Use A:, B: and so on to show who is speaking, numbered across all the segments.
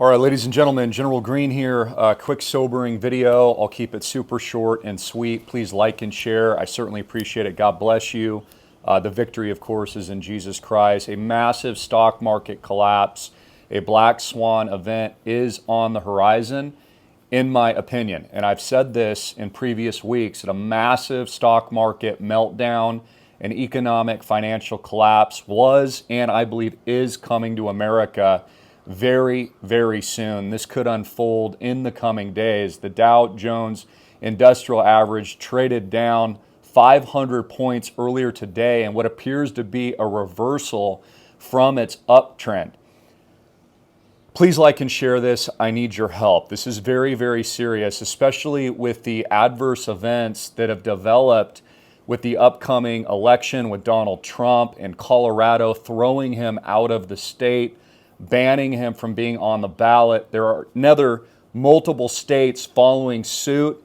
A: All right, ladies and gentlemen, General Greene here. Quick sobering video. I'll keep it super short and sweet. Please like and share. I certainly appreciate it. God bless you. The victory, of course, is in Jesus Christ. A massive stock market collapse, a black swan event is on the horizon, in my opinion. And I've said this in previous weeks, that a massive stock market meltdown, an economic financial collapse was, and I believe is coming to America very, very soon. This could unfold in the coming days. The Dow Jones Industrial Average traded down 500 points earlier today in what appears to be a reversal from its uptrend. Please like and share this. I need your help. This is very, very serious, especially with the adverse events that have developed with the upcoming election with Donald Trump in Colorado, throwing him out of the state, banning him from being on the ballot. There are another multiple states following suit,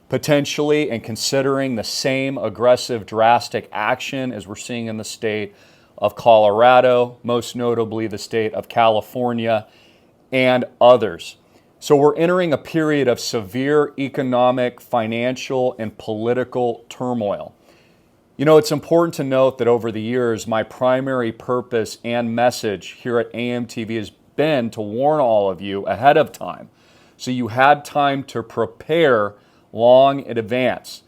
A: potentially, and considering the same aggressive, drastic action as we're seeing in the state of Colorado, most notably the state of California, and others. So we're entering a period of severe economic, financial, and political turmoil. You know, it's important to note that over the years, my primary purpose and message here at AMTV has been to warn all of you ahead of time, so you had time to prepare long in advance.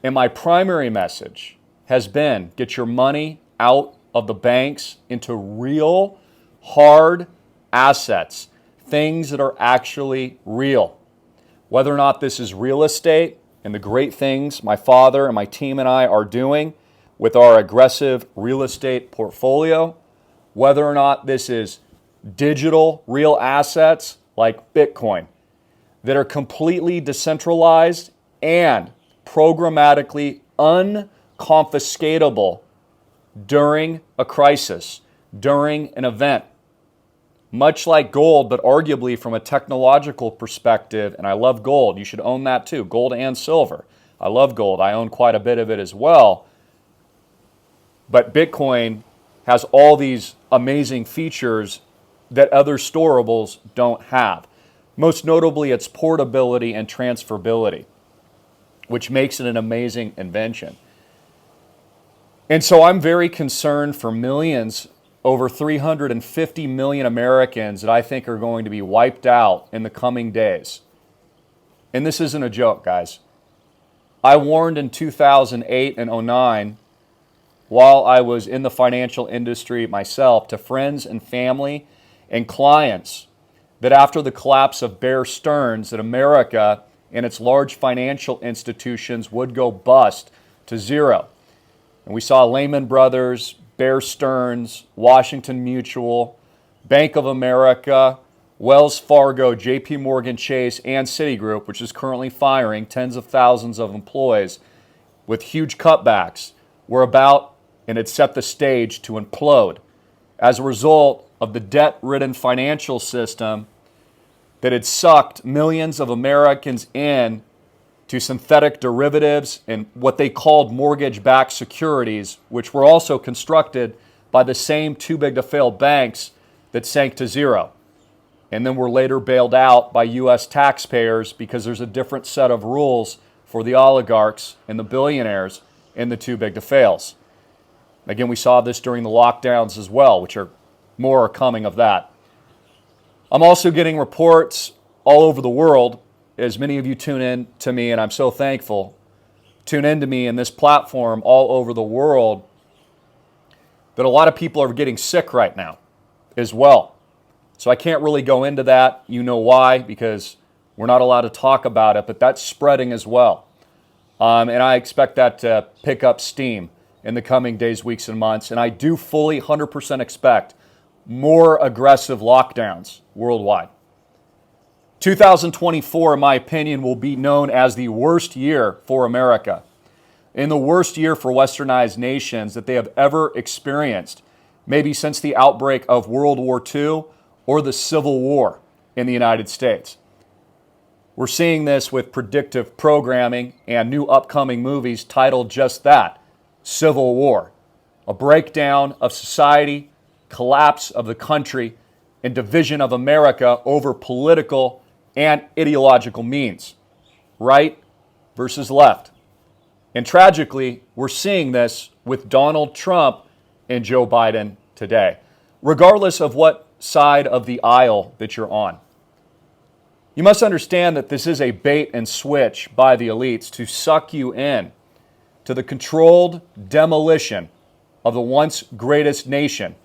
A: And my primary message has been get your money out of the banks into real, hard assets, things that are actually real. Whether or not this is real estate and the great things my father and my team and I are doing with our aggressive real estate portfolio, whether or not this is digital real assets like Bitcoin that are completely decentralized and programmatically unconfiscatable during a crisis, during an event. Much like gold, but arguably from a technological perspective, and I love gold, you should own that too, gold and silver. I love gold, I own quite a bit of it as well. But Bitcoin has all these amazing features that other storables don't have. Most notably, its portability and transferability, which makes it an amazing invention. And so I'm very concerned for millions, over 350 million Americans that I think are going to be wiped out in the coming days. And this isn't a joke, guys. I warned in 2008 and 2009, while I was in the financial industry myself, to friends and family and clients that after the collapse of Bear Stearns, that America and its large financial institutions would go bust to zero. And we saw Lehman Brothers, Bear Stearns, Washington Mutual, Bank of America, Wells Fargo, JP Morgan Chase, and Citigroup, which is currently firing tens of thousands of employees with huge cutbacks, were about and had set the stage to implode as a result of the debt-ridden financial system that had sucked millions of Americans in to synthetic derivatives and what they called mortgage-backed securities, which were also constructed by the same too-big-to-fail banks that sank to zero and then were later bailed out by U.S. taxpayers because there's a different set of rules for the oligarchs and the billionaires and the too-big-to-fails. Again, we saw this during the lockdowns as well, which are more are coming of that. I'm also getting reports all over the world, as many of you tune in to me, and I'm so thankful, tune in to me in this platform all over the world, that a lot of people are getting sick right now as well. So I can't really go into that. You know why, because we're not allowed to talk about it, but that's spreading as well. And I expect that to pick up steam in the coming days, weeks, and months. And I do fully 100% expect more aggressive lockdowns worldwide. 2024, in my opinion, will be known as the worst year for America and the worst year for westernized nations that they have ever experienced, maybe since the outbreak of World War II or the Civil War in the United States. We're seeing this with predictive programming and new upcoming movies titled just that, Civil War, a breakdown of society, collapse of the country, and division of America over political and ideological means, right versus left. And tragically, we're seeing this with Donald Trump and Joe Biden today, regardless of what side of the aisle that you're on. You must understand that this is a bait and switch by the elites to suck you in to the controlled demolition of the once greatest nation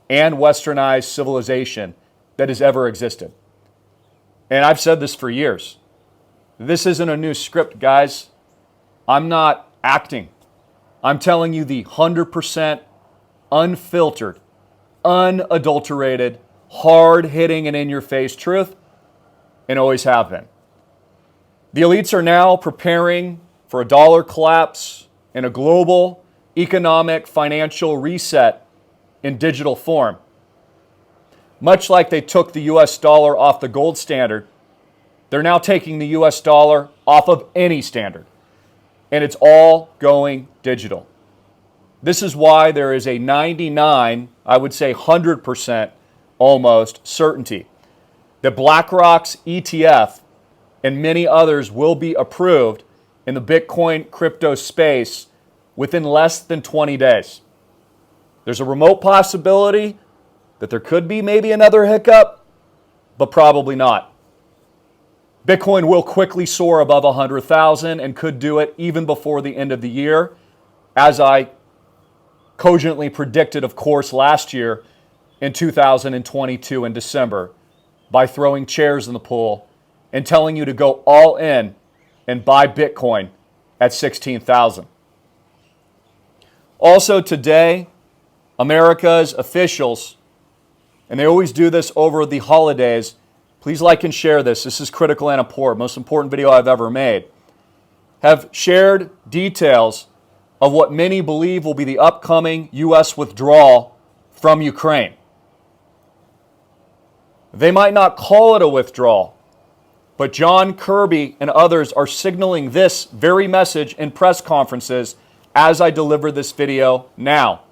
A: and westernized civilization that has ever existed. And I've said this for years. This isn't a new script, guys. I'm not acting. I'm telling you the 100% unfiltered, unadulterated, hard-hitting and in-your-face truth, and always have been. The elites are now preparing for a dollar collapse and a global economic financial reset in digital form. Much like they took the US dollar off the gold standard, they're now taking the US dollar off of any standard. And it's all going digital. This is why there is a 99, I would say 100% almost certainty that BlackRock's ETF and many others will be approved in the Bitcoin crypto space within less than 20 days. There's a remote possibility that there could be maybe another hiccup, but probably not. Bitcoin will quickly soar above 100,000 and could do it even before the end of the year, as I cogently predicted, of course, last year in 2022 in December by throwing chairs in the pool and telling you to go all in and buy Bitcoin at 16,000. Also today, America's officials, and they always do this over the holidays, please like and share this. This is critical and important, most important video I've ever made, have shared details of what many believe will be the upcoming U.S. withdrawal from Ukraine. They might not call it a withdrawal, but John Kirby and others are signaling this very message in press conferences as I deliver this video now,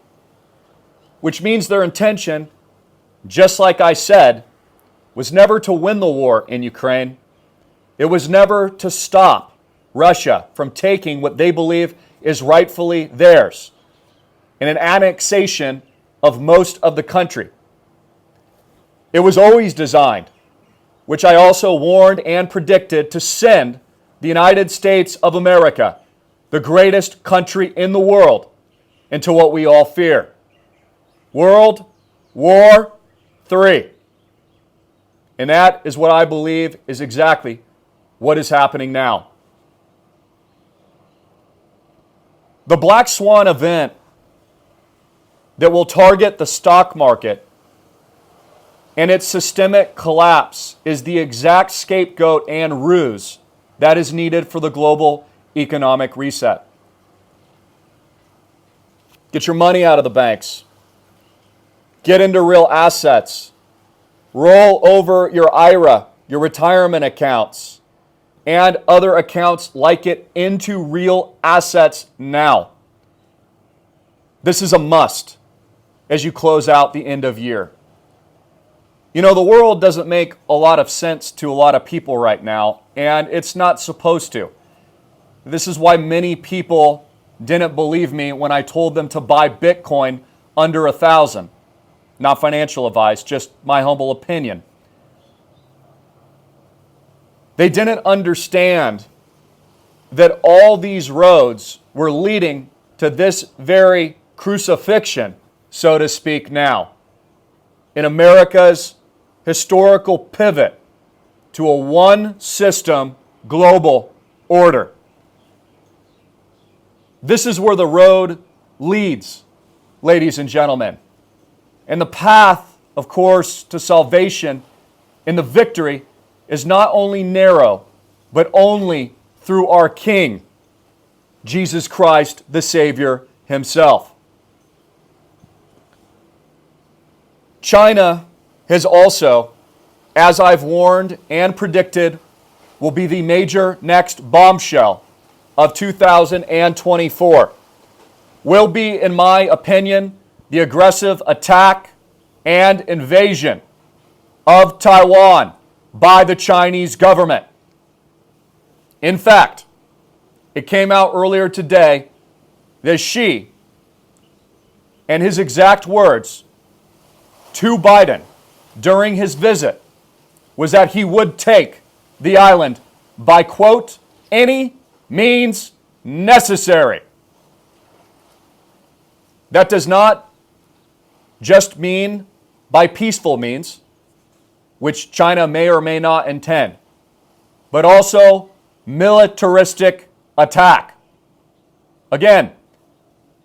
A: which means their intention, just like I said, was never to win the war in Ukraine. It was never to stop Russia from taking what they believe is rightfully theirs in an annexation of most of the country. It was always designed, which I also warned and predicted, to send the United States of America, the greatest country in the world, into what we all fear: World War III. And that is what I believe is exactly what is happening now. The Black Swan event that will target the stock market and its systemic collapse is the exact scapegoat and ruse that is needed for the global economic reset. Get your money out of the banks. Get into real assets. Roll over your IRA, your retirement accounts, and other accounts like it into real assets now. This is a must as you close out the end of year. You know, the world doesn't make a lot of sense to a lot of people right now, and it's not supposed to. This is why many people didn't believe me when I told them to buy Bitcoin under 1,000. Not financial advice, just my humble opinion. They didn't understand that all these roads were leading to this very crucifixion, so to speak, now, in America's historical pivot to a one-system global order. This is where the road leads, ladies and gentlemen. And the path, of course, to salvation and the victory is not only narrow, but only through our King, Jesus Christ, the Savior himself. China has also, as I've warned and predicted, will be the major next bombshell of 2024. Will be, in my opinion, the aggressive attack and invasion of Taiwan by the Chinese government. In fact, it came out earlier today that Xi and his exact words to Biden during his visit was that he would take the island by, quote, any means necessary. That does not just mean by peaceful means, which China may or may not intend, but also militaristic attack. Again,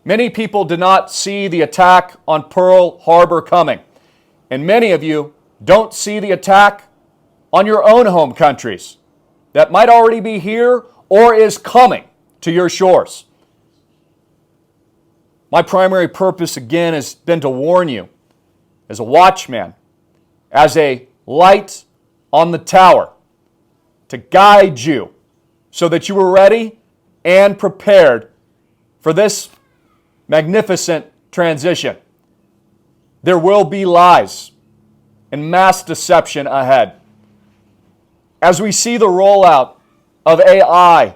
A: many people did not see the attack on Pearl Harbor coming, and many of you don't see the attack on your own home countries that might already be here or is coming to your shores. My primary purpose, again, has been to warn you as a watchman, as a light on the tower, to guide you so that you were ready and prepared for this magnificent transition. There will be lies and mass deception ahead. As we see the rollout of AI,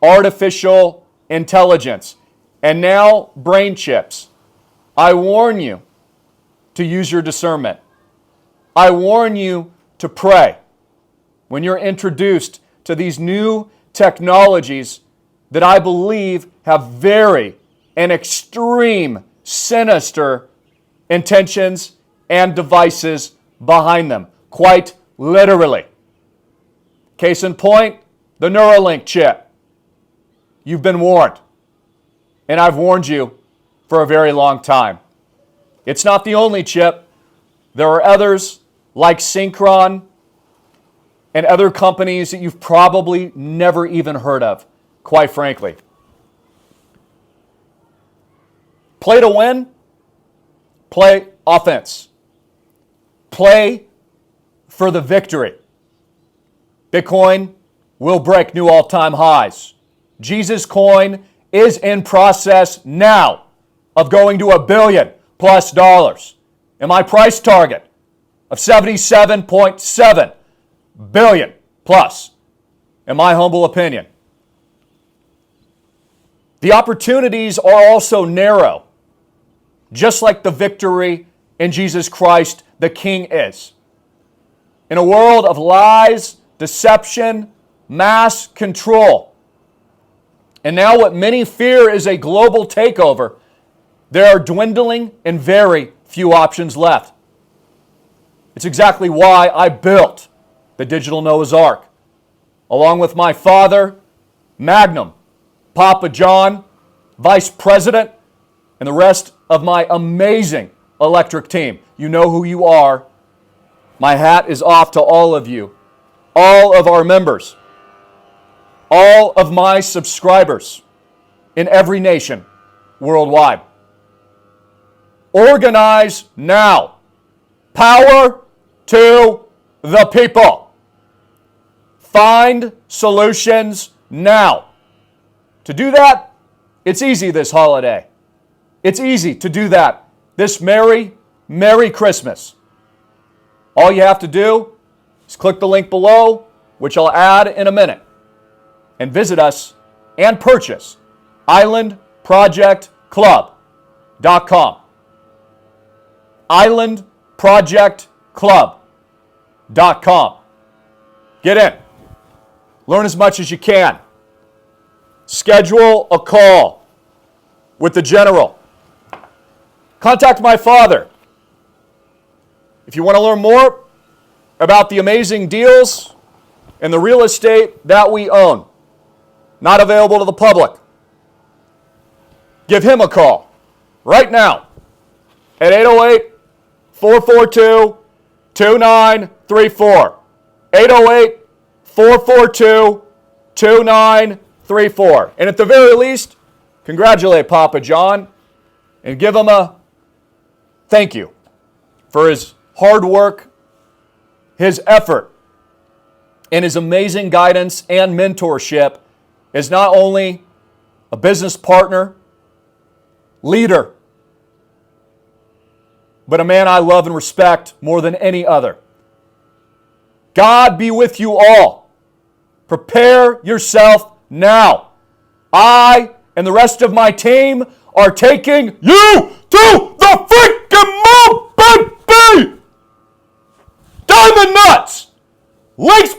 A: artificial intelligence, and now brain chips, I warn you to use your discernment. I warn you to pray when you're introduced to these new technologies that I believe have very and extreme sinister intentions and devices behind them, quite literally. Case in point, the Neuralink chip. You've been warned, and I've warned you for a very long time. It's not the only chip. There are others like Synchron and other companies that you've probably never even heard of, quite frankly. Play to win, play offense. Play for the victory. Bitcoin will break new all-time highs. Jesus coin is in process now of going to $1 billion plus. And my price target of 77.7 billion plus, in my humble opinion. The opportunities are also narrow, just like the victory in Jesus Christ the King is. In a world of lies, deception, mass control, and now what many fear is a global takeover, there are dwindling and very few options left. It's exactly why I built the Digital Noah's Ark, along with my father, Magnum, Papa John, Vice President, and the rest of my amazing electric team. You know who you are. My hat is off to all of you, all of our members, all of my subscribers in every nation worldwide. Organize now. Power to the people. Find solutions now. To do that, it's easy this holiday. It's easy to do that this Merry Christmas. All you have to do is click the link below, which I'll add in a minute, and visit us and purchase islandprojectclub.com. islandprojectclub.com. Get in. Learn as much as you can. Schedule a call with the general. Contact my father. If you want to learn more about the amazing deals and the real estate that we own, not available to the public, give him a call right now at 808-442-2934. 808-442-2934. And at the very least, congratulate Papa John and give him a thank you for his hard work, his effort, and his amazing guidance and mentorship as not only a business partner, leader, but a man I love and respect more than any other. God be with you all. Prepare yourself now. I and the rest of my team are taking you to the freaking moon, baby! Diamond nuts! Links